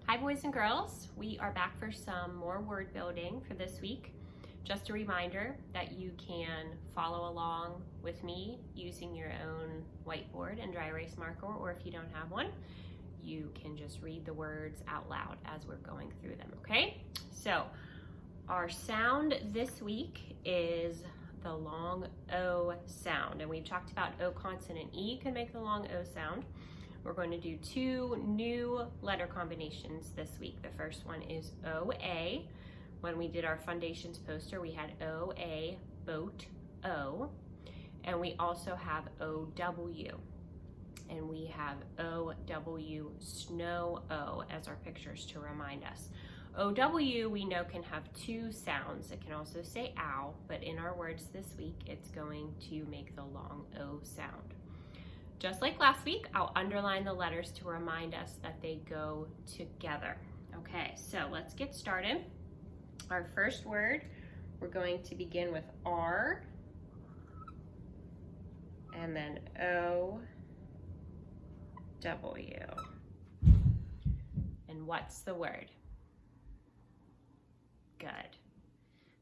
Hi boys and girls, we are back for some more word building for this week. Just a reminder that you can follow along with me using your own whiteboard and dry erase marker, or if you don't have one, you can just read the words out loud as we're going through them, okay? So our sound this week is the long O sound, and we've talked about O consonant. E can make the long O sound. We're going to do two new letter combinations this week. The first one is OA. When we did our Foundations poster, we had OA, boat, O. And we also have OW. And we have OW, snow O as our pictures to remind us. OW we know can have two sounds. It can also say ow, but in our words this week, it's going to make the long O sound. Just like last week, I'll underline the letters to remind us that they go together. Okay, so let's get started. Our first word, we're going to begin with R, and then O, W. And what's the word? Good.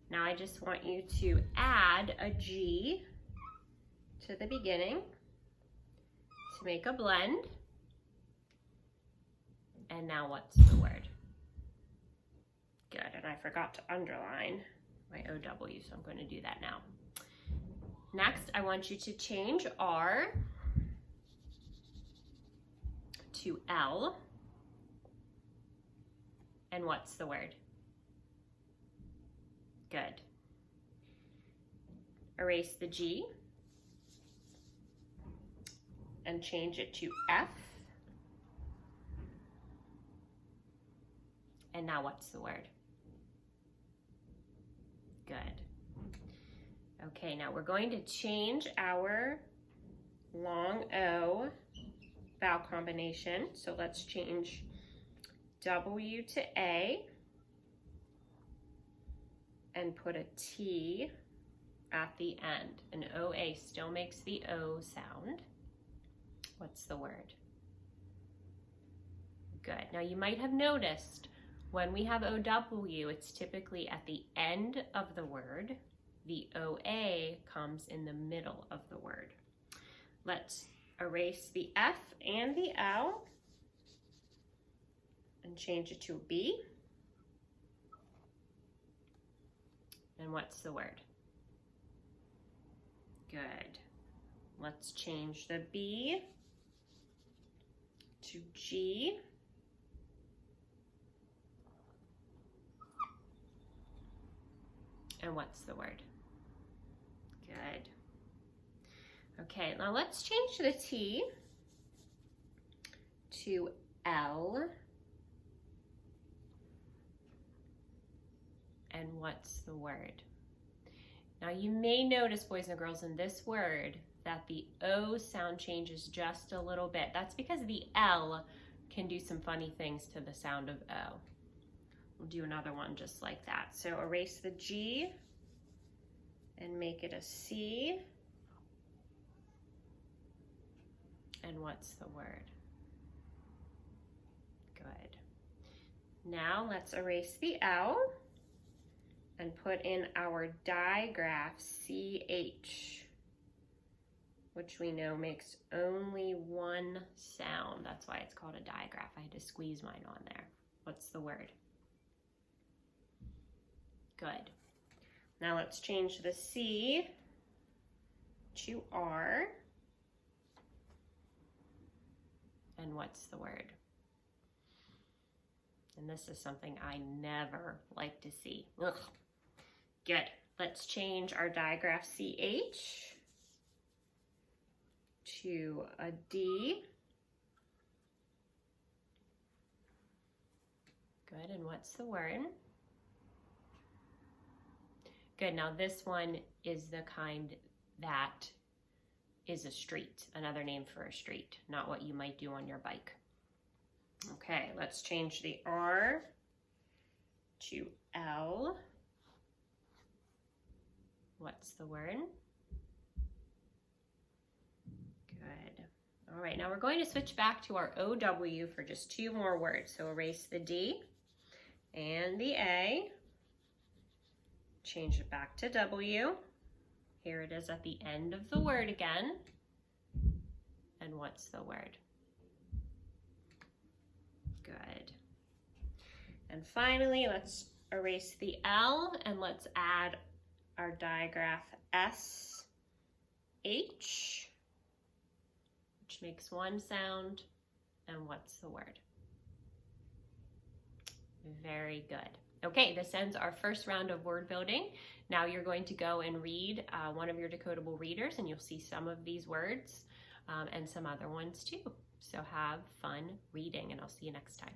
Now I just want you to add a G to the beginning to make a blend. And now what's the word? Good, and I forgot to underline my OW, so I'm going to do that now. Next, I want you to change R to L. And what's the word? Good. Erase the G and change it to F. And now what's the word? Good. Okay, now we're going to change our long O vowel combination. So let's change W to A and put a T at the end. An OA still makes the O sound. What's the word? Good. Now you might have noticed when we have OW, it's typically at the end of the word. The OA comes in the middle of the word. Let's erase the F and the L and change it to a B. And what's the word? Good. Let's change the B to G. And what's the word? Good. Okay, now let's change the T to L. And what's the word? Now you may notice, boys and girls, in this word that the O sound changes just a little bit. That's because the L can do some funny things to the sound of O. We'll do another one just like that. So erase the G and make it a C. And what's the word? Good. Now let's erase the L and put in our digraph CH, which we know makes only one sound. That's why it's called a digraph. I had to squeeze mine on there. What's the word? Good. Now let's change the C to R. And what's the word? And this is something I never like to see. Ugh. Good. Let's change our digraph CH to a D. Good, and what's the word? Good, now this one is the kind that is a street, another name for a street, not what you might do on your bike. Okay, let's change the R to L. What's the word? Good. All right, now we're going to switch back to our OW for just 2 more words. So erase the D and the A, change it back to W. Here it is at the end of the word again. And what's the word? Good. And finally, let's erase the L and let's add our digraph S, H, which makes 1 sound. And what's the word? Very good. Okay, this ends our first round of word building. Now you're going to go and read one of your decodable readers, and you'll see some of these words and some other ones too. So have fun reading, and I'll see you next time.